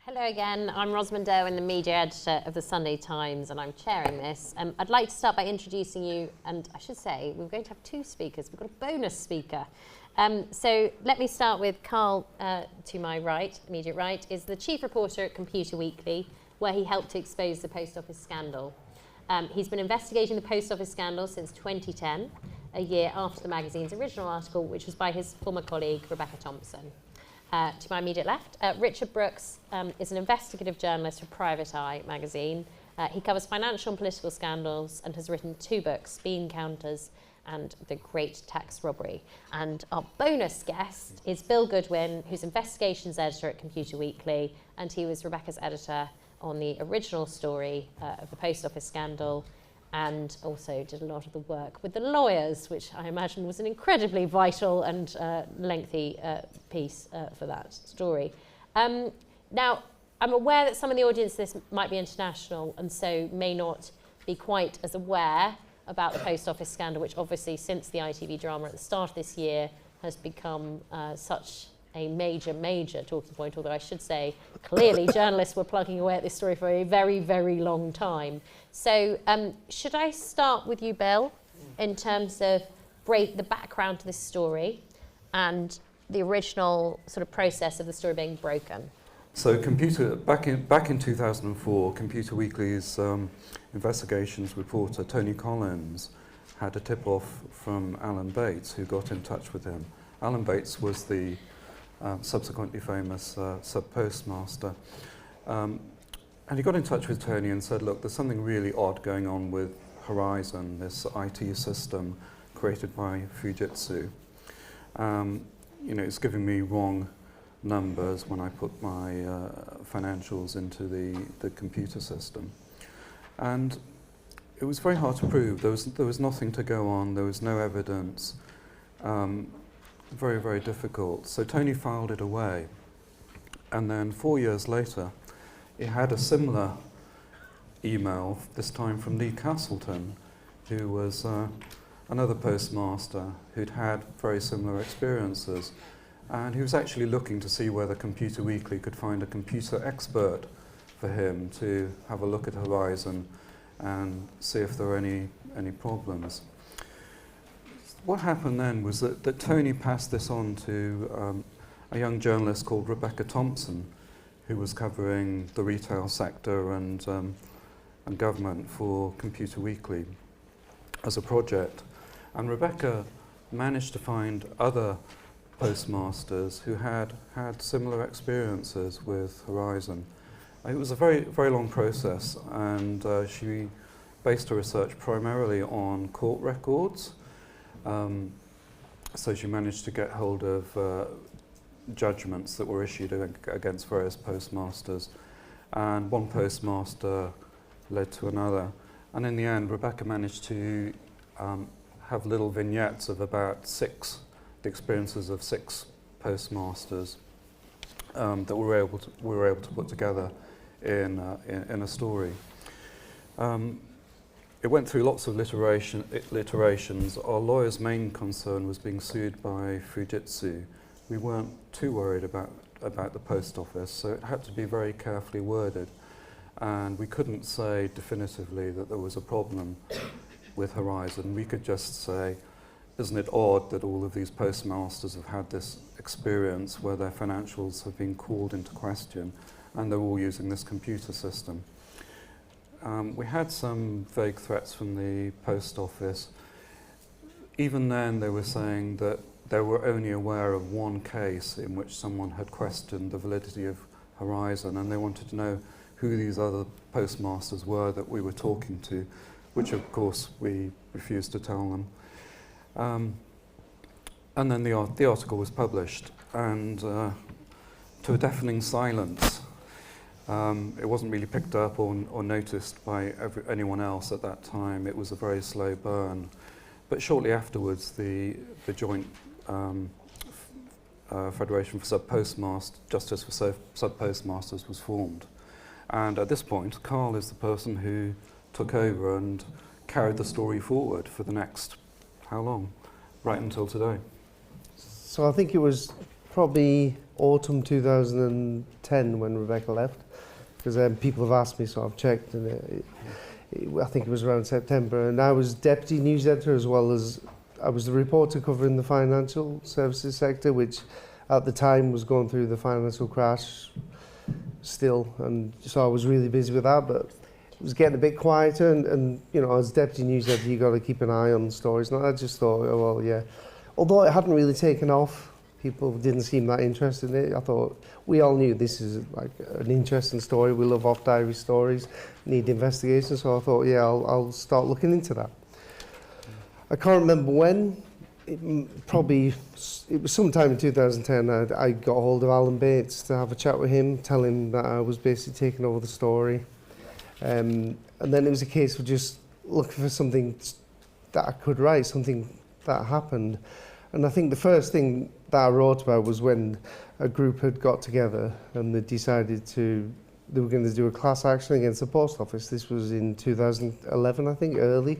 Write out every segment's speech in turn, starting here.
Hello again, I'm Rosamund Derwin, the media editor of the Sunday Times, and I'm chairing this. I'd like to start by introducing you, and I should say we're going to have two speakers. We've got a bonus speaker. So let me start with Carl, to my right, immediate right, is the chief reporter at Computer Weekly, where he helped to expose the post office scandal. He's been investigating the post office scandal since 2010, a year after the magazine's original article, which was by his former colleague, Rebecca Thompson. To my immediate left, Richard Brooks is an investigative journalist for Private Eye magazine. He covers financial and political scandals and has written 2 books, Bean Counters and The Great Tax Robbery. And our bonus guest is Bill Goodwin, who's investigations editor at Computer Weekly, and he was Rebecca's editor on the original story of the post office scandal, and also did a lot of the work with the lawyers, which I imagine was an incredibly vital and lengthy piece for that story. Now, I'm aware that some of the audience this might be international and so may not be quite as aware about the post office scandal, which obviously since the ITV drama at the start of this year has become such a major talking point, although I should say clearly journalists were plugging away at this story for a very long time. So should I start with you, Bill, in terms of the background to this story and the original sort of process of the story being broken? So back in 2004, Computer Weekly's investigations reporter Tony Collins had a tip-off from Alan Bates, who got in touch with him. Alan Bates was the subsequently famous sub-postmaster. And he got in touch with Tony and said, look, there's something really odd going on with Horizon, this IT system created by Fujitsu. You know, it's giving me wrong numbers when I put my financials into the computer system. And it was very hard to prove. There was nothing to go on. There was no evidence. Very difficult. So Tony filed it away. And then 4 years later, he had a similar email, this time from Lee Castleton, who was another postmaster who'd had very similar experiences. And he was actually looking to see whether Computer Weekly could find a computer expert for him to have a look at Horizon and see if there were any problems. What happened then was that Tony passed this on to a young journalist called Rebecca Thompson, who was covering the retail sector and government for Computer Weekly as a project. And Rebecca managed to find other postmasters who had similar experiences with Horizon. It was a very long process, and she based her research primarily on court records. So she managed to get hold of judgments that were issued against various postmasters, and one postmaster led to another. And in the end, Rebecca managed to have little vignettes of about the experiences of 6 postmasters that we were able to put together in a story. It went through lots of iterations. Our lawyer's main concern was being sued by Fujitsu. We weren't too worried about the post office, so it had to be very carefully worded. And we couldn't say definitively that there was a problem with Horizon. We could just say, isn't it odd that all of these postmasters have had this experience where their financials have been called into question and they're all using this computer system. We had some vague threats from the post office. Even then, they were saying that they were only aware of one case in which someone had questioned the validity of Horizon, and they wanted to know who these other postmasters were that we were talking to, which of course we refused to tell them. And then the article was published, and to a deafening silence. It wasn't really picked up or noticed by anyone else at that time. It was a very slow burn. But shortly afterwards, the joint Federation for Justice for Sub-Postmasters was formed. And at this point, Carl is the person who took over and carried the story forward for the next, how long? Right until today. So I think it was probably autumn 2010 when Rebecca left, because people have asked me, so I've checked, and I think it was around September, and I was deputy news editor as well as I was the reporter covering the financial services sector, which at the time was going through the financial crash still, and so I was really busy with that, but it was getting a bit quieter, and you know, as deputy news editor, you got to keep an eye on stories, and I just thought, oh, well, yeah. Although it hadn't really taken off, people didn't seem that interested in it. I thought, we all knew this is like an interesting story. We love off-diary stories, need investigation. So I thought, yeah, I'll start looking into that. I can't remember when. It was sometime in 2010. I got hold of Alan Bates to have a chat with him, tell him that I was basically taking over the story. And then it was a case of just looking for something that I could write, something that happened. And I think the first thing that I wrote about was when a group had got together and they decided they were going to do a class action against the post office. This was in 2011, I think, early.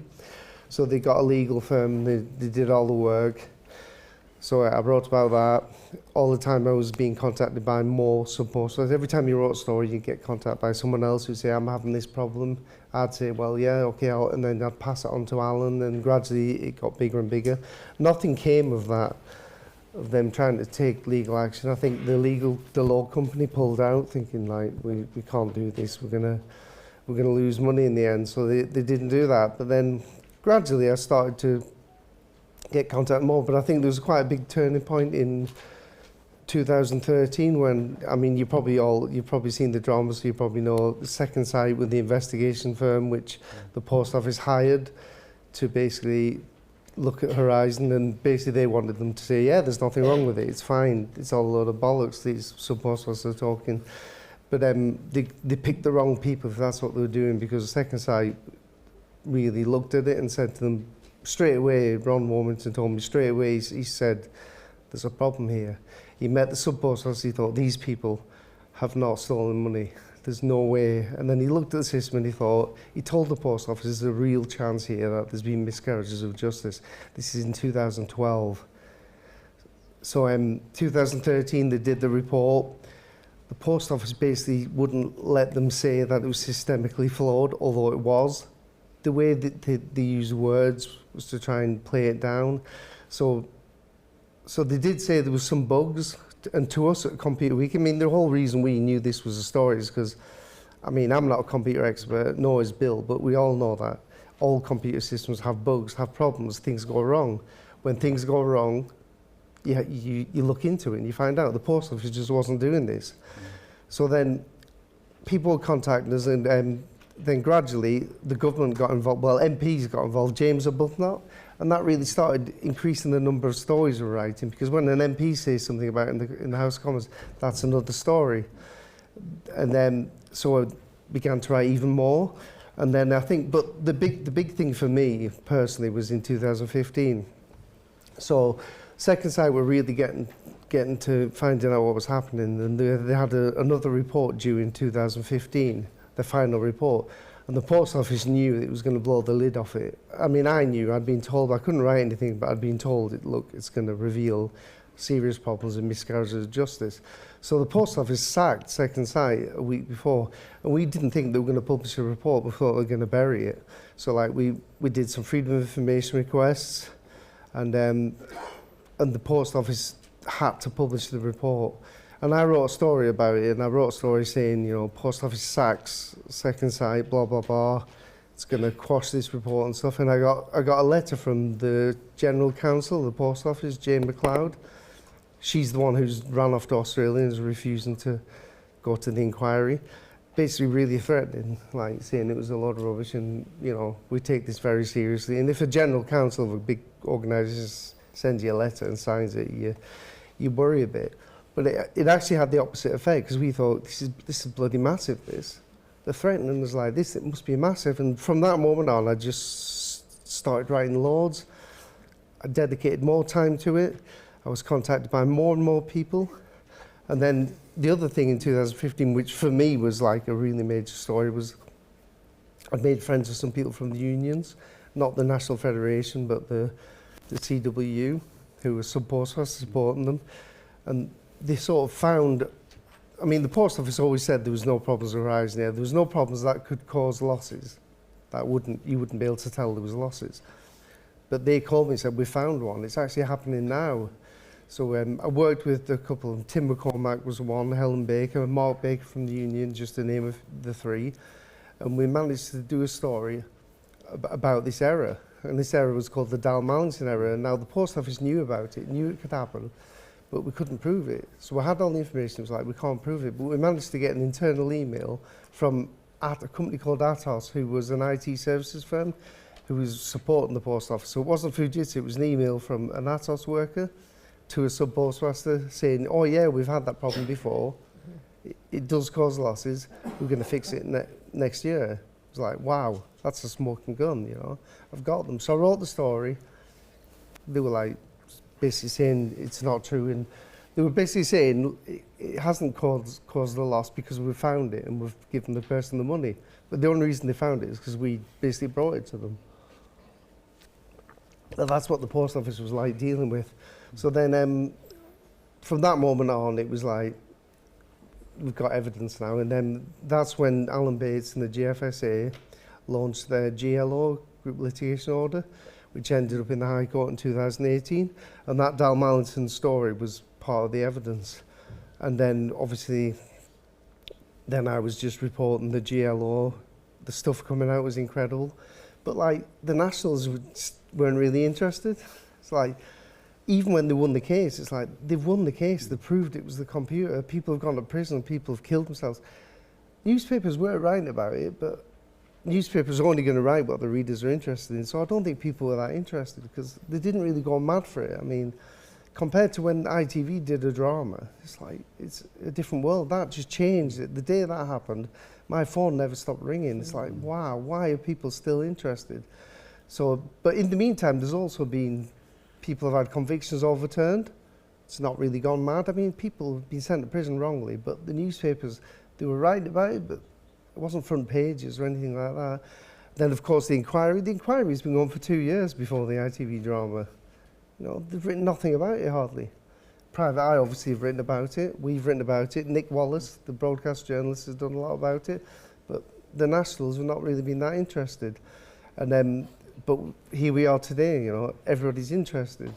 So they got a legal firm, they did all the work. So I wrote about that. All the time I was being contacted by more subpostmasters. Every time you wrote a story, you'd get contacted by someone else who'd say, I'm having this problem. I'd say, well, yeah, okay, and then I'd pass it on to Alan, and gradually it got bigger and bigger. Nothing came of that, of them trying to take legal action. I think the law company pulled out, thinking like, we can't do this, we're gonna lose money in the end. So they didn't do that. But then gradually I started to get contact more. But I think there was quite a big turning point in 2013 when, I mean, you've probably seen the drama, so you probably know the Second Sight with the investigation firm which the post office hired to basically look at Horizon, and basically they wanted them to say, yeah, there's nothing wrong with it, it's fine, it's all a load of bollocks, these subpostmasters are talking. But they picked the wrong people if that's what they were doing, because the Second Sight really looked at it and said to them straight away, Ron Warmington told me straight away, he said, there's a problem here. He met the subpostmasters, he thought, these people have not stolen money. There's no way. And then he looked at the system and he told the post office there's a real chance here that there's been miscarriages of justice. This is in 2012. So in 2013, they did the report. The post office basically wouldn't let them say that it was systemically flawed, although it was. The way that they used words was to try and play it down. So they did say there was some bugs, and to us at Computer Week, I mean, the whole reason we knew this was a story is because, I mean, I'm not a computer expert, nor is Bill, but we all know that all computer systems have bugs, have problems, things go wrong. When things go wrong, you look into it and you find out the post office just wasn't doing this. So then people contacted us, and then gradually the government got involved, well, MPs got involved, James Arbuthnot, and that really started increasing the number of stories we're writing, because when an MP says something about it in the House of Commons, that's another story. And then, so I began to write even more. And then I think, but the big thing for me personally was in 2015. So Second Sight were really getting to finding out what was happening, and they had another report due in 2015, the final report. And the post office knew it was going to blow the lid off it. I mean, I knew, I'd been told, I couldn't write anything, but I'd been told, look, it's going to reveal serious problems and miscarriages of justice. So the post office sacked Second Sight a week before, and we didn't think they were going to publish a report, we thought they were going to bury it. So like we did some freedom of information requests, and the post office had to publish the report. And I wrote a story about it, and I wrote a story saying, you know, post office sacks Second Sight, blah, blah, blah. It's going to quash this report and stuff. And I got a letter from the General Counsel of the post office, Jane McLeod. She's the one who's run off to Australia and is refusing to go to the inquiry. Basically really threatening, like saying it was a lot of rubbish, and, you know, we take this very seriously. And if a General Counsel of a big organisation sends you a letter and signs it, you worry a bit. But it actually had the opposite effect, because we thought, this is bloody massive, this. The threatening was like, this, it must be massive. And from that moment on, I just started writing loads. I dedicated more time to it. I was contacted by more and more people. And then the other thing in 2015, which for me was like a really major story, was I made friends with some people from the unions, not the National Federation, but the CWU, who were supporting them. And they sort of found, I mean, the post office always said there was no problems arising there. There was no problems that could cause losses. You wouldn't be able to tell there was losses. But they called me and said, we found one. It's actually happening now. So I worked with a couple of them. Tim McCormack was one, Helen Baker, Mark Baker from the Union, just to name of the three. And we managed to do a story about this error. And this error was called the Dalmalian error. And now the post office knew about it, knew it could happen, but we couldn't prove it. So we had all the information. It was like, we can't prove it. But we managed to get an internal email from a company called Atos, who was an IT services firm, who was supporting the post office. So it wasn't Fujitsu, it was an email from an Atos worker to a sub-postmaster saying, oh yeah, we've had that problem before. It does cause losses. We're going to fix it next year. It was like, wow, that's a smoking gun, you know. I've got them. So I wrote the story. They were like, basically saying it's not true. And they were basically saying it hasn't caused a loss because we found it and we've given the person the money. But the only reason they found it is because we basically brought it to them. And that's what the post office was like dealing with. So then from that moment on, it was like, we've got evidence now. And then that's when Alan Bates and the GFSA launched their GLO, Group Litigation Order, which ended up in the High Court in 2018. And that Dalmalian story was part of the evidence. And then obviously, then I was just reporting the GLO. The stuff coming out was incredible. But like, the Nationals weren't really interested. It's like, even when they won the case, it's like, they've won the case, they proved it was the computer, people have gone to prison, people have killed themselves. Newspapers were writing about it, but newspapers are only going to write what the readers are interested in, so I don't think people were that interested, because they didn't really go mad for it. I mean, compared to when ITV did a drama, it's like, it's a different world. That just changed. The day that happened, my phone never stopped ringing. It's like, wow, why are people still interested? So, but in the meantime, there's also been, people have had convictions overturned. It's not really gone mad. I mean, people have been sent to prison wrongly, but the newspapers, they were writing about it, but it wasn't front pages or anything like that. Then, of course, the inquiry's been going for 2 years before the ITV drama. You know, they've written nothing about it, hardly. Private Eye obviously have written about it. We've written about it. Nick Wallace, the broadcast journalist, has done a lot about it. But the Nationals have not really been that interested. And then, but here we are today, you know, everybody's interested.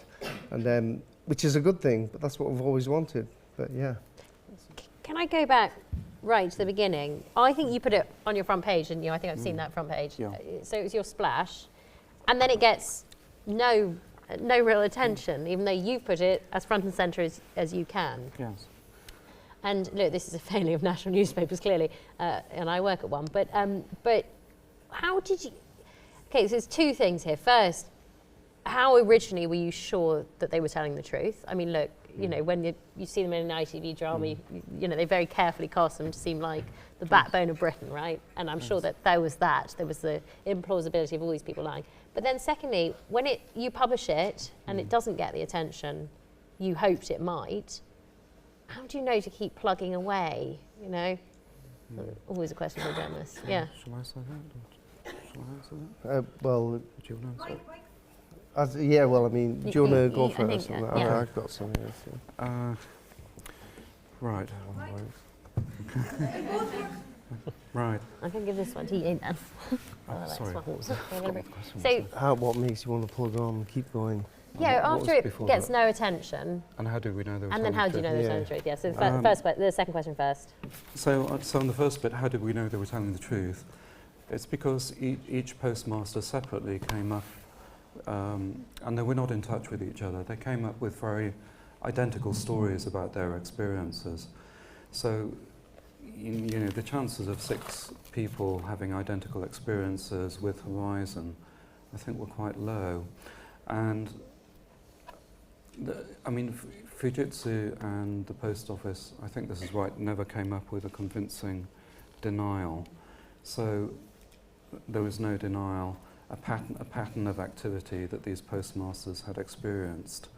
And which is a good thing, but that's what we've always wanted. But yeah. Can I go back right to the beginning? I think you put it on your front page, didn't you? I think I've seen that front page. Yeah. So it was your splash. And then it gets no real attention, even though you put it as front and centre as you can. Yes. And look, this is a failure of national newspapers, clearly, and I work at one. But how did you? Okay, so there's two things here. First, how originally were you sure that they were telling the truth? I mean, look, you know, when you see them in an ITV drama, you know, they very carefully cast them to seem like the backbone of Britain, right? And I'm sure that there was the implausibility of all these people lying. But then secondly, when you publish it and it doesn't get the attention you hoped it might, how do you know to keep plugging away, you know? Always a question for a journalist. Yeah. Shall I say that? Shall I answer that? Well, Do you want to answer it? yeah, well, I mean, do you want to go I think, first? yeah. I've got some here. So. Right. Right. I can give this one to you then. Sorry, what was that? So, What makes you want to plug on and keep going? yeah, What after was it before gets that? no attention, And how do we know there was and then how do you know they're telling the truth? Yeah, so the second question first. So on the first bit, how did we know they were telling the truth? It's because each postmaster separately came up, and they were not in touch with each other. They came up with very identical stories about their experiences. So, you know, the chances of 6 people having identical experiences with Horizon, I think, were quite low. And I mean, Fujitsu and the post office, I think this is right, never came up with a convincing denial. So there was no denial, a pattern of activity that these postmasters had experienced,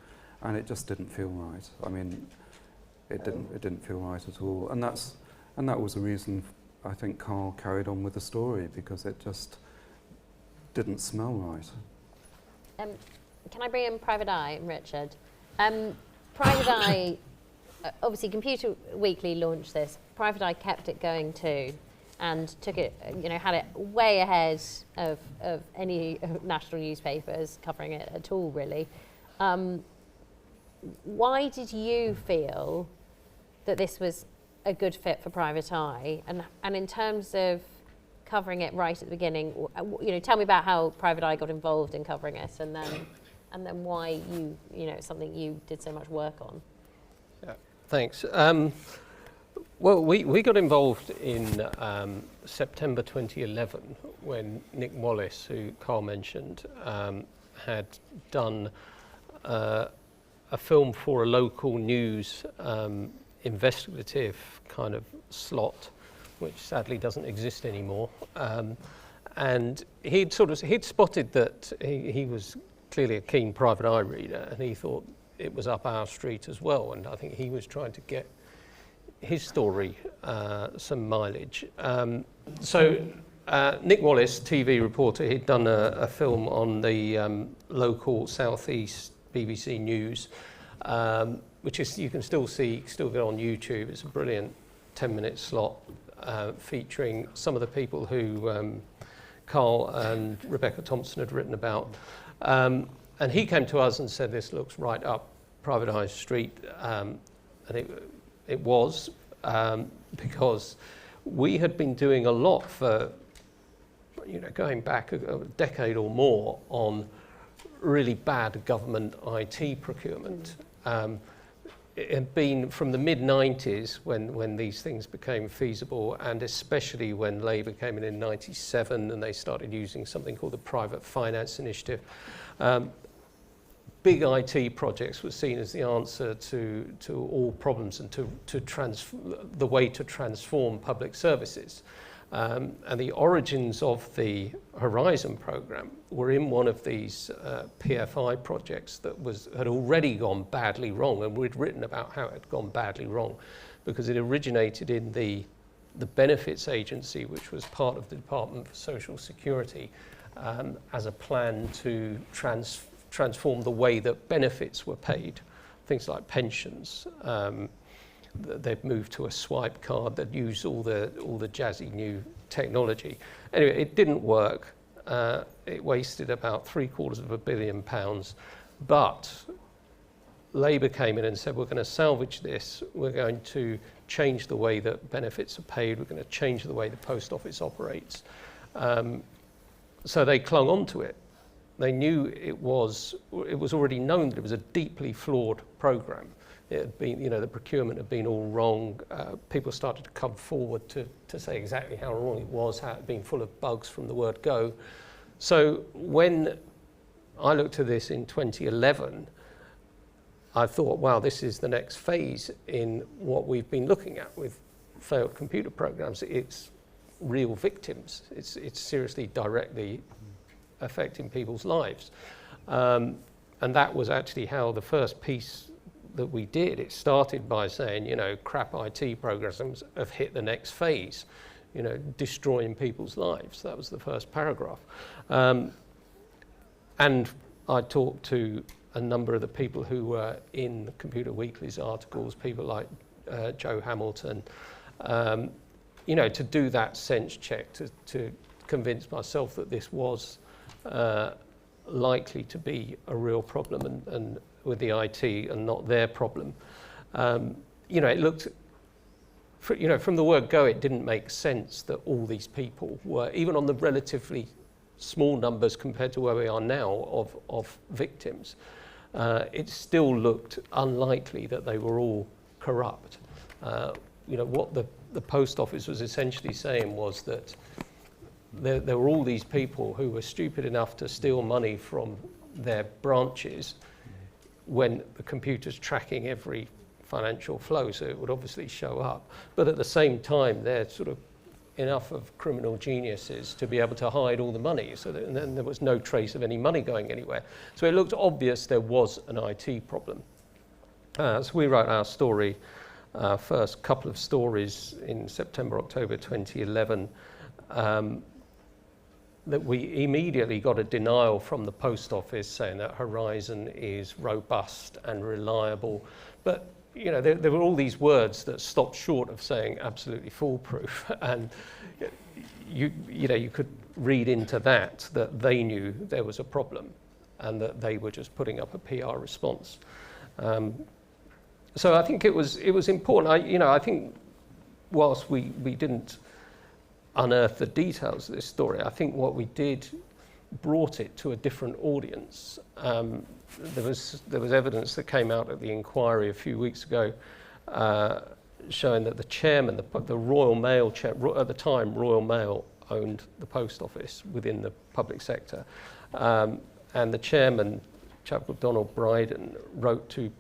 and it just didn't feel right. I mean, it didn't feel right at all, and that was the reason I think Carl carried on with the story, because it just didn't smell right. Can I bring in Private Eye, Richard? Private Eye obviously Computer Weekly launched this, Private Eye kept it going too, and took it, had it way ahead of any national newspapers covering it at all, really. Why did you feel that this was a good fit for Private Eye? And in terms of covering it right at the beginning, tell me about how Private Eye got involved in covering it, and then why it's something you did so much work on. Yeah, thanks. Well, we got involved in September 2011 when Nick Wallace, who Carl mentioned, had done a film for a local news investigative kind of slot, which sadly doesn't exist anymore. And he'd spotted that he was clearly a keen Private Eye reader, and he thought it was up our street as well. And I think he was trying to get his story some mileage. So Nick Wallace, TV reporter, he'd done a film on the local southeast BBC News, which is, you can still get on YouTube. It's a brilliant 10-minute slot featuring some of the people who Carl and Rebecca Thompson had written about. And he came to us and said, this looks right up Private Eye's street. And it was, because we had been doing a lot for, going back a decade or more on really bad government IT procurement. It had been from the mid-90s when these things became feasible, and especially when Labour came in 97 and they started using something called the Private Finance Initiative. Big IT projects were seen as the answer to all problems and the way to transform public services. And the origins of the Horizon programme were in one of these PFI projects that had already gone badly wrong, and we'd written about how it had gone badly wrong because it originated in the Benefits Agency, which was part of the Department for Social Security, as a plan to transform the way that benefits were paid, things like pensions. They've moved to a swipe card that used all the jazzy new technology. Anyway, it didn't work. It wasted about £750 million, but Labour came in and said, we're going to salvage this. We're going to change the way that benefits are paid. We're going to change the way the post office operates. So they clung on to it. They knew it was already known that it was a deeply flawed programme. It had been, the procurement had been all wrong. People started to come forward to say exactly how wrong it was, how it had been full of bugs from the word go. So when I looked at this in 2011, I thought, wow, this is the next phase in what we've been looking at with failed computer programs. It's real victims. It's seriously directly affecting people's lives. And that was actually how the first piece that we did. It started by saying, crap IT programs have hit the next phase, destroying people's lives. That was the first paragraph. And I talked to a number of the people who were in Computer Weekly's articles, people like Joe Hamilton, to do that sense check, to convince myself that this was likely to be a real problem and with the IT and not their problem. It looked, from the word go, it didn't make sense that all these people were, even on the relatively small numbers compared to where we are now of victims, it still looked unlikely that they were all corrupt. What the post office was essentially saying was that there were all these people who were stupid enough to steal money from their branches when the computer's tracking every financial flow, so it would obviously show up. But at the same time, they're sort of enough of criminal geniuses to be able to hide all the money, and then there was no trace of any money going anywhere. So it looked obvious there was an IT problem. So we wrote our story, first couple of stories in September, October 2011, that we immediately got a denial from the post office saying that Horizon is robust and reliable. But you know, there were all these words that stopped short of saying absolutely foolproof, and you know, you could read into that they knew there was a problem, and that they were just putting up a PR response. So I think it was important. I think whilst we didn't unearth the details of this story, I think what we did brought it to a different audience. There was evidence that came out at the inquiry a few weeks ago showing that the chairman, the Royal Mail at the time, Royal Mail owned the post office within the public sector, and the chairman, a chap called Donald Bryden, wrote to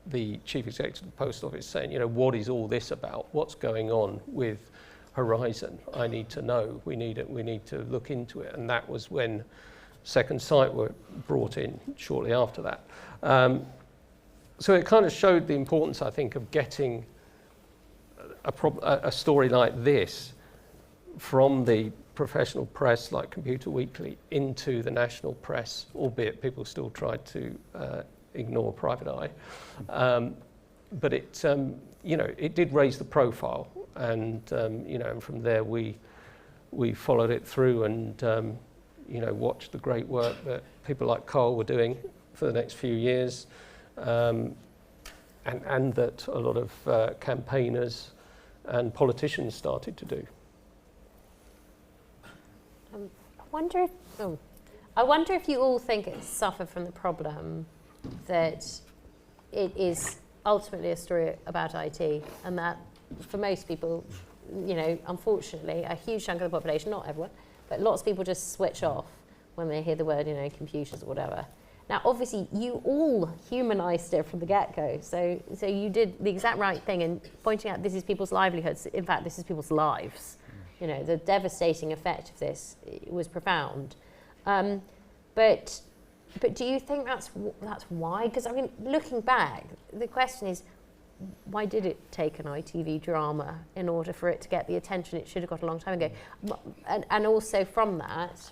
the chief executive of the post office saying, you know, what is all this about? What's going on with Horizon? I need to know. We need to look into it. And that was when Second Sight were brought in shortly after that. So it kind of showed the importance, I think, of getting a story like this from the professional press like Computer Weekly into the national press, albeit people still tried to ignore Private Eye. But it, you know, it did raise the profile, and you know, and from there we followed it through, and you know, watched the great work that people like Carl were doing for the next few years, and that a lot of campaigners and politicians started to do. I wonder if you all think it suffered from the problem that it is ultimately a story about IT, and that for most people, you know, unfortunately, a huge chunk of the population, not everyone, but lots of people just switch off when they hear the word, you know, computers or whatever. Now, obviously, you all humanised it from the get-go, so you did the exact right thing in pointing out this is people's livelihoods. In fact, this is people's lives. You know, the devastating effect of this was profound. But do you think that's why? Because I mean, looking back, the question is, why did it take an ITV drama in order for it to get the attention it should have got a long time ago? And also from that,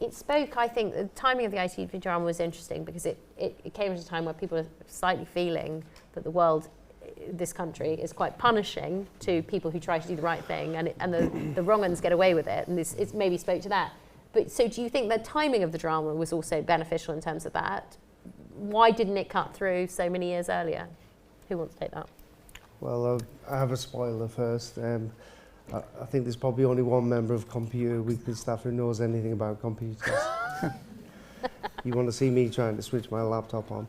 it spoke, I think, the timing of the ITV drama was interesting because it came at a time where people are slightly feeling that the world, this country, is quite punishing to people who try to do the right thing, and the wrong ones get away with it, and it maybe spoke to that. But so do you think the timing of the drama was also beneficial in terms of that? Why didn't it cut through so many years earlier? Who wants to take that? Well, I have a spoiler first. I think there's probably only one member of Computer Weekly staff who knows anything about computers. You want to see me trying to switch my laptop on?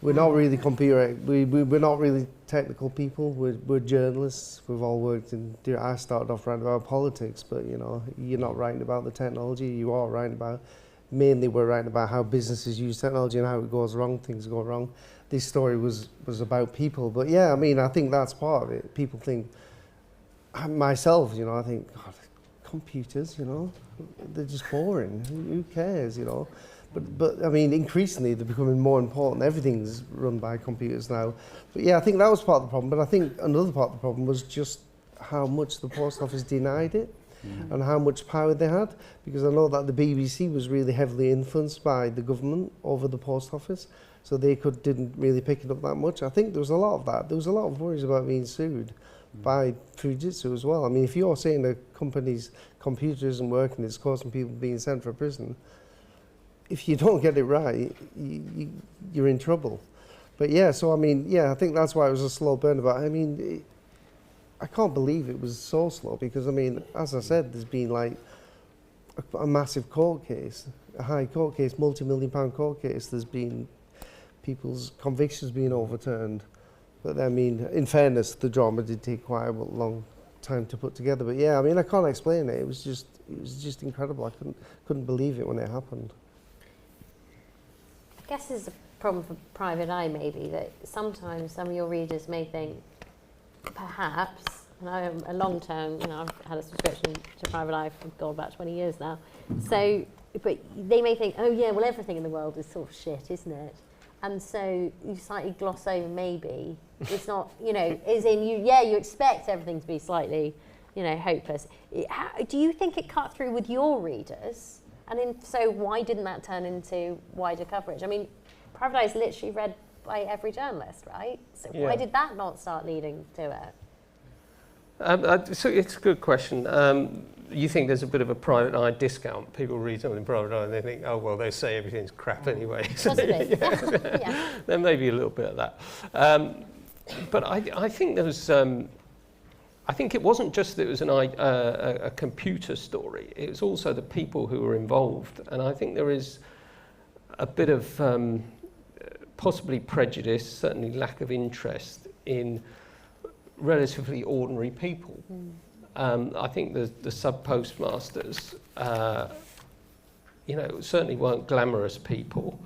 We're not really we're not really technical people. We're journalists. We've all worked in. I started off writing about politics, but you know, you're not writing about the technology. You are writing about. Mainly, we're writing about how businesses use technology and how it goes wrong. Things go wrong. This story was about people, but yeah, I mean, I think that's part of it. People think. Myself, you know, I think, God, computers, you know, they're just boring. Who cares, you know? But I mean, increasingly they're becoming more important. Everything's run by computers now. But yeah, I think that was part of the problem. But I think another part of the problem was just how much the post office denied it and how much power they had. Because I know that the BBC was really heavily influenced by the government over the post office. So they didn't really pick it up that much. I think there was a lot of that. There was a lot of worries about being sued by Fujitsu as well. I mean, if you're saying a company's computer isn't working, it's causing people being sent for prison, if you don't get it right, you're in trouble. But yeah, so I mean, yeah, I think that's why it was a slow burn. But I mean, I can't believe it was so slow because, I mean, as I said, there's been like a massive court case, a high court case, multi-million-pound court case. There's been people's convictions being overturned. But I mean, in fairness, the drama did take quite a long time to put together. But yeah, I mean, I can't explain it. It was just incredible. I couldn't believe it when it happened. I guess there's a problem for Private Eye, maybe, that sometimes some of your readers may think, perhaps, and I am a long term, you know, I've had a subscription to Private Eye for about 20 years now. So, but they may think, oh yeah, well, everything in the world is sort of shit, isn't it? And so you slightly gloss over maybe. It's not, you know, as in you expect everything to be slightly, you know, hopeless. Do you think it cut through with your readers? And so why didn't that turn into wider coverage? I mean, Private Eye's literally read by every journalist, right? So Yeah. why did that not start leading to it? So it's a good question. You think there's a bit of a private eye discount? People read something in private eye and they think, oh, well, they say everything's crap anyway. Possibly. Yeah. There may be a little bit of that. But I think there was... I think it wasn't just that it was a computer story. It was also the people who were involved. And I think there is a bit of possibly prejudice, certainly lack of interest in relatively ordinary people. I think the subpostmasters, certainly weren't glamorous people.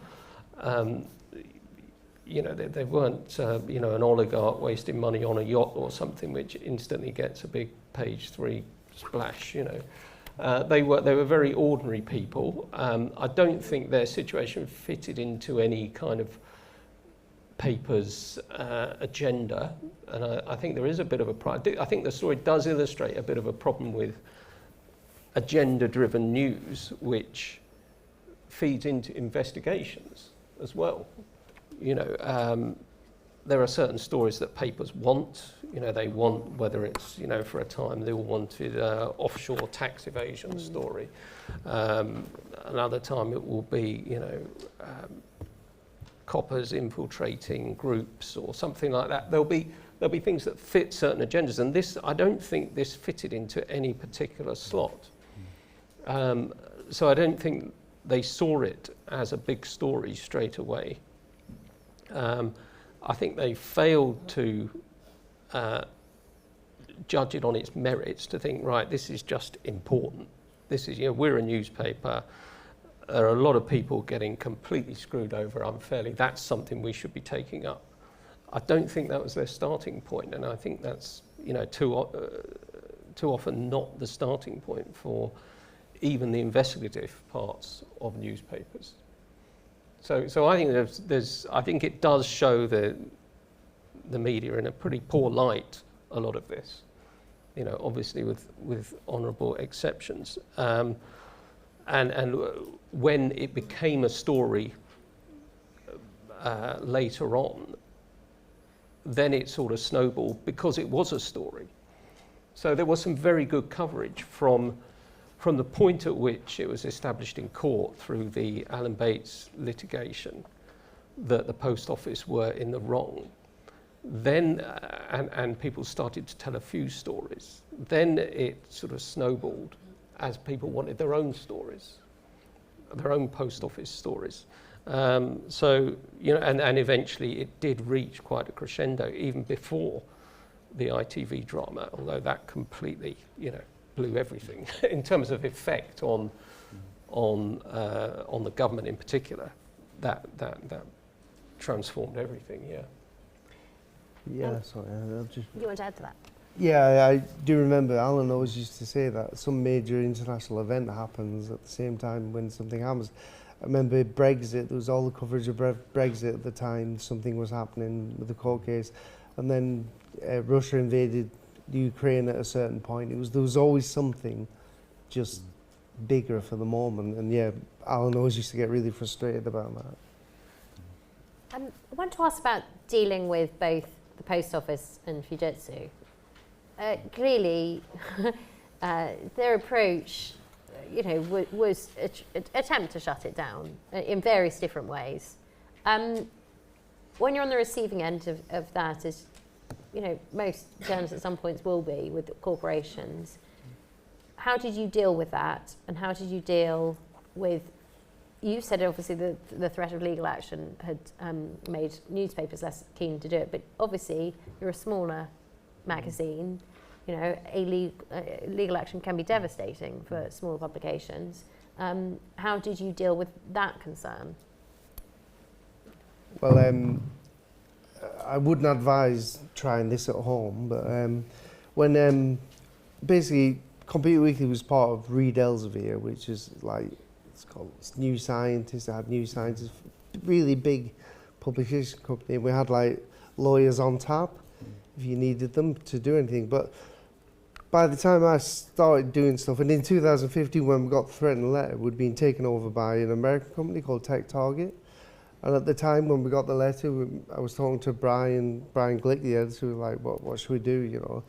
They weren't, an oligarch wasting money on a yacht or something, which instantly gets a big page 3 splash. They were very ordinary people. I don't think their situation fitted into any kind of paper's agenda, and I think there is a bit of I think the story does illustrate a bit of a problem with agenda-driven news, which feeds into investigations as well. There are certain stories that papers want. They want, whether it's, for a time they all wanted offshore tax evasion story. Another time it will be, coppers infiltrating groups or something like that. There'll be things that fit certain agendas, and I don't think this fitted into any particular slot. So I don't think they saw it as a big story straight away. I think they failed to judge it on its merits, to think, right, this is just important. This is, we're a newspaper. There are a lot of people getting completely screwed over unfairly. That's something we should be taking up. I don't think that was their starting point, and I think that's, too often not the starting point for even the investigative parts of newspapers. So I think I think it does show the media in a pretty poor light, a lot of this, obviously with honourable exceptions. And when it became a story later on, then it sort of snowballed because it was a story. So there was some very good coverage from the point at which it was established in court through the Alan Bates litigation that the Post Office were in the wrong. Then, and people started to tell a few stories. Then it sort of snowballed as people wanted their own stories, their own Post Office stories. And eventually it did reach quite a crescendo even before the ITV drama, although that completely, blew everything in terms of effect on the government in particular. That transformed everything. Yeah, sorry. I'll just... You want to add to that? Yeah, I do remember Alan always used to say that some major international event happens at the same time when something happens. I remember Brexit, there was all the coverage of Brexit at the time, something was happening with the court case, and then Russia invaded Ukraine at a certain point. There was always something just bigger for the moment, and Alan always used to get really frustrated about that. I want to ask about dealing with both the Post Office and Fujitsu. Clearly, their approach, was an attempt to shut it down in various different ways. When you're on the receiving end of that, as most journalists at some points will be with corporations, how did you deal with that, and how did you deal with? You said obviously the threat of legal action had made newspapers less keen to do it, but obviously you're a smaller magazine. Legal action can be devastating for smaller publications. How did you deal with that concern? Well, I wouldn't advise trying this at home, but when basically Computer Weekly was part of Reed Elsevier, which is like, it's New Scientist. It had New Scientist, really big publication company. We had like lawyers on tap if you needed them to do anything. But by the time I started doing stuff, and in 2015 when we got the threatened letter, we'd been taken over by an American company called Tech Target. And at the time when we got the letter, I was talking to Brian Glick, the editor, like, what should we do, you know?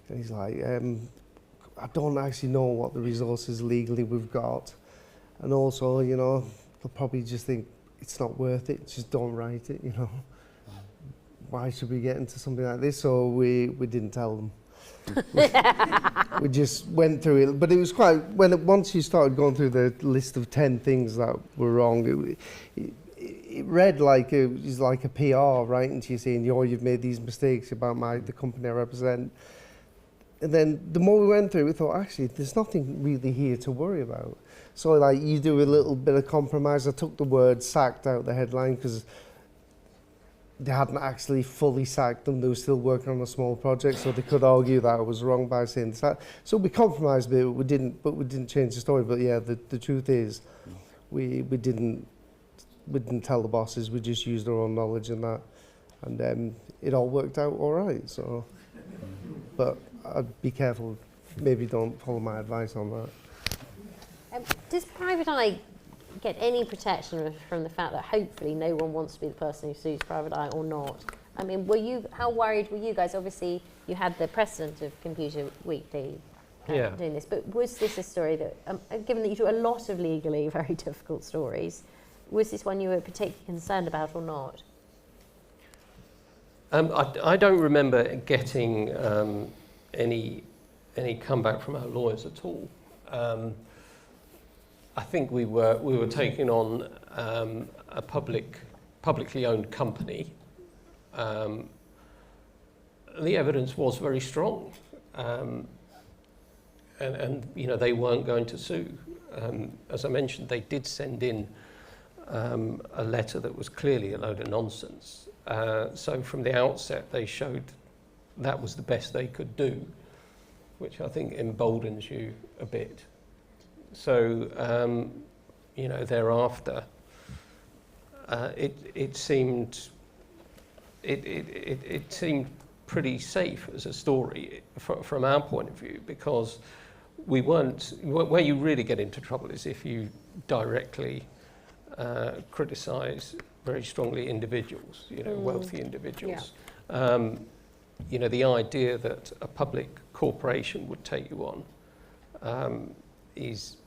And he's like, I don't actually know what the resources legally we've got. And also, you know, they'll probably just think it's not worth it, just don't write it, you know. Why should we get into something like this? So we didn't tell them. We just went through it, but it was quite, once you started going through the list of 10 things that were wrong, it read like it was like a PR writing to you saying, you've made these mistakes about the company I represent. And then the more we went through, we thought, actually, there's nothing really here to worry about. So like you do a little bit of compromise. I took the word sacked out the headline because they hadn't actually fully sacked them. They were still working on a small project, so they could argue that I was wrong by saying that. So we compromised a bit, but we didn't change the story. But yeah, the truth is, we didn't tell the bosses. We just used our own knowledge in that, and it all worked out all right. So, but I'd be careful. Maybe don't follow my advice on that. Does Private Eye get any protection from the fact that hopefully no one wants to be the person who sues Private Eye or not? I mean, how worried were you guys? Obviously, you had the precedent of Computer Weekly doing this, but was this a story that, given that you do a lot of legally very difficult stories, was this one you were particularly concerned about or not? I don't remember getting any comeback from our lawyers at all. I think we were taking on a publicly owned company. The evidence was very strong, and you know, they weren't going to sue. As I mentioned, they did send in a letter that was clearly a load of nonsense. So from the outset, they showed that was the best they could do, which I think emboldens you a bit. So, you know, thereafter, it seemed pretty safe as a story from our point of view, because we weren't. Where you really get into trouble is if you directly criticise very strongly individuals, you know, wealthy individuals. Yeah. You know, the idea that a public corporation would take you on is,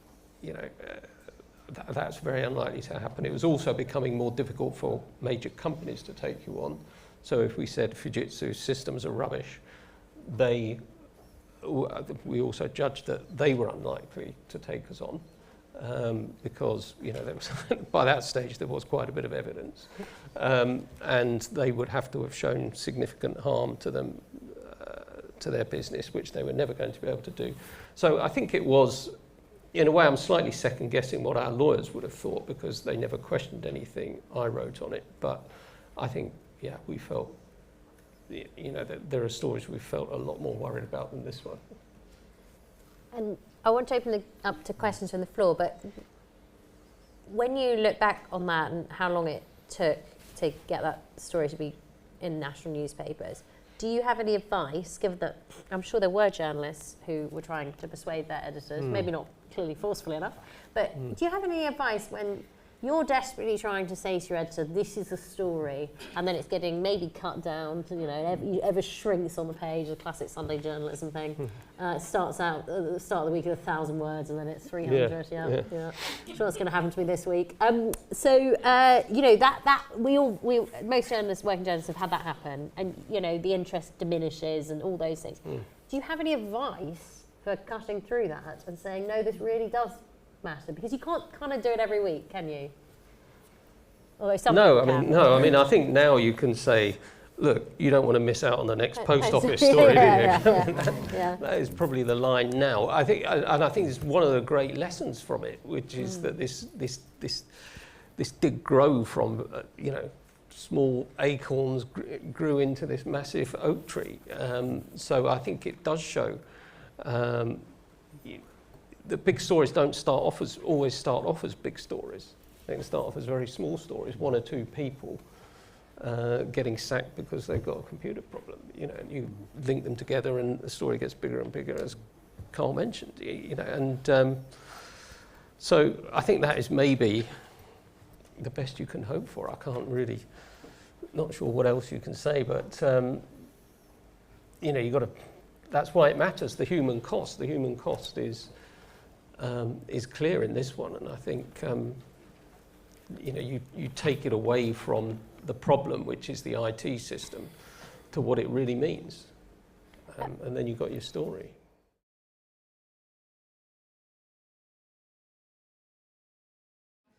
you know, that's very unlikely to happen. It was also becoming more difficult for major companies to take you on. So if we said Fujitsu systems are rubbish, we also judged that they were unlikely to take us on. Because, you know, there was by that stage there was quite a bit of evidence, and they would have to have shown significant harm to them, to their business, which they were never going to be able to do. So I think it was, in a way, I'm slightly second guessing what our lawyers would have thought, because they never questioned anything I wrote on it. But I think, yeah, we felt, you know, that there are stories we felt a lot more worried about than this one. And I want to open it up to questions from the floor, but when you look back on that and how long it took to get that story to be in national newspapers, do you have any advice, given that I'm sure there were journalists who were trying to persuade their editors, maybe not clearly forcefully enough, but do you have any advice when you're desperately trying to say to your editor, this is the story, and then it's getting maybe cut down to, you know, ever shrinks on the page, the classic Sunday journalism thing. It starts out at the start of the week at 1,000 words, and then it's 300. Yeah. I'm sure that's going to happen to me this week. So you know, that most journalists, working journalists, have had that happen, and you know, the interest diminishes and all those things. Do you have any advice for cutting through that and saying, no, this really does matter? Because you can't kind of do it every week, can you? Although some I mean, I think now you can say, look, you don't want to miss out on the next post office story, do you? That is probably the line now. I think it's one of the great lessons from it, which is that this did grow from you know, small acorns grew into this massive oak tree. So I think it does show. The big stories don't always start off as big stories. They can start off as very small stories, one or two people getting sacked because they've got a computer problem. You know, and you link them together, and the story gets bigger and bigger, as Carl mentioned. You know, and so I think that is maybe the best you can hope for. I can't really, not sure what else you can say, but you know, you got to. That's why it matters. The human cost. The human cost is clear in this one, and I think you know, you take it away from the problem, which is the IT system, to what it really means, and then you've got your story.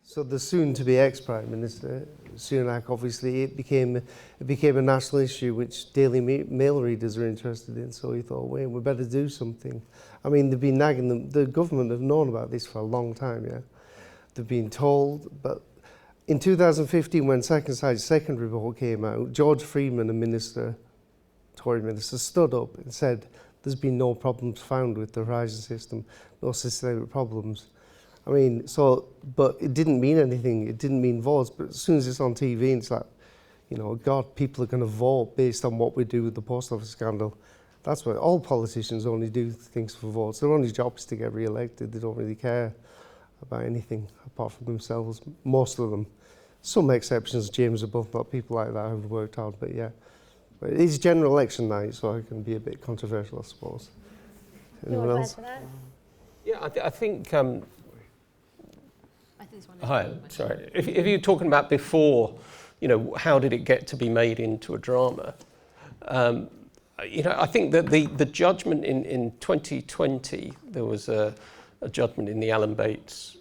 So the soon-to-be ex-Prime Minister, Sunak, obviously, it became a national issue which Daily Mail readers are interested in. So he thought, wait, we better do something. I mean, they've been nagging them. The government have known about this for a long time, yeah. They've been told, but in 2015, when Second Side's second report came out, George Freeman, a minister, Tory minister, stood up and said, there's been no problems found with the Horizon system, no systemic problems. I mean, so, but it didn't mean anything. It didn't mean votes. But as soon as it's on TV, it's like, you know, God, people are going to vote based on what we do with the post office scandal. That's why all politicians only do things for votes. Their only job is to get re-elected. They don't really care about anything apart from themselves, most of them. Some exceptions, James Arbuthnot, people like that have worked hard, but yeah. But it is general election night, so it can be a bit controversial, I suppose. Anyone else? Yeah, I think... Hi, sorry. If you're talking about before, you know, how did it get to be made into a drama? You know, I think that the judgment in 2020, there was a judgment in the Alan Bates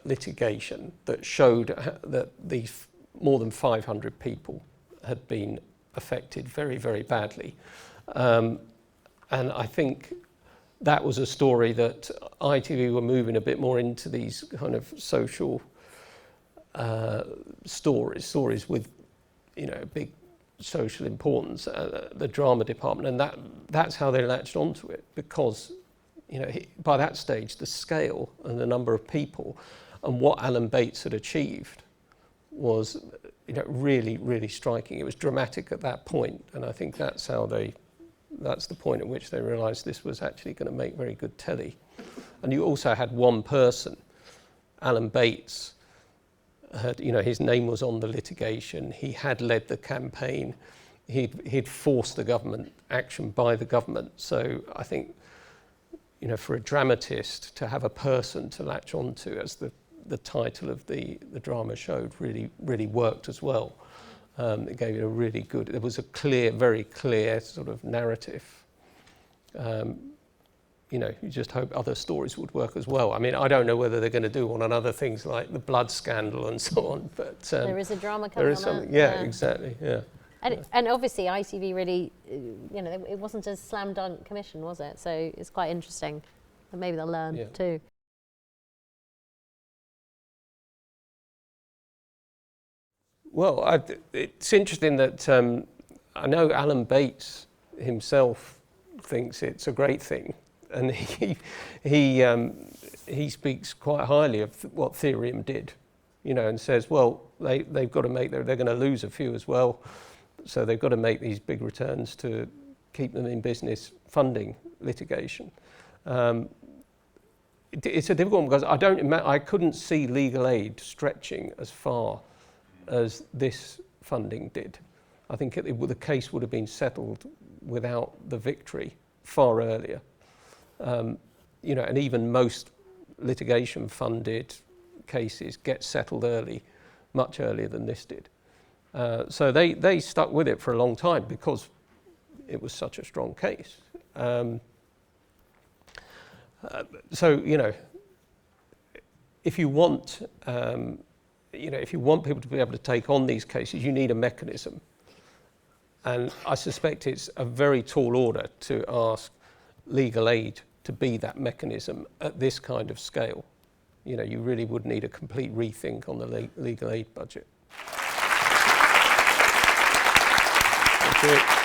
litigation that showed that these more than 500 people had been affected very, very badly. And I think that was a story that ITV were moving a bit more into these kind of social stories with, you know, big social importance, the drama department, and that's how they latched onto it, because, you know, by that stage, the scale and the number of people and what Alan Bates had achieved was, you know, really, really striking. It was dramatic at that point, and I think that's the point at which they realised this was actually going to make very good telly. And you also had one person, Alan Bates, you know, his name was on the litigation. He had led the campaign. He'd forced the government action by the government. So I think, you know, for a dramatist to have a person to latch onto, as the title of the drama showed, really, really worked as well. It gave it a really good, it was a clear, very clear sort of narrative. You know, you just hope other stories would work as well. I mean, I don't know whether they're going to do one on other things like the blood scandal and so on, but... there is a drama coming there is something, yeah, exactly, yeah. And obviously ITV really, you know, it wasn't a slam dunk commission, was it? So it's quite interesting. And maybe they'll learn too. Well, it's interesting that I know Alan Bates himself thinks it's a great thing, and he speaks quite highly of what Therium did, you know, and says, well, they've got to make, they're going to lose a few as well, so they've got to make these big returns to keep them in business funding litigation. It's a difficult one because I couldn't see legal aid stretching as far as this funding did. I think the case would have been settled without the victory far earlier. You know, and even most litigation-funded cases get settled early, much earlier than this did. So they stuck with it for a long time because it was such a strong case. So, you know, if you want, you know, if you want people to be able to take on these cases, you need a mechanism. And I suspect it's a very tall order to ask legal aid to be that mechanism at this kind of scale. You know, you really would need a complete rethink on the legal aid budget. That's it.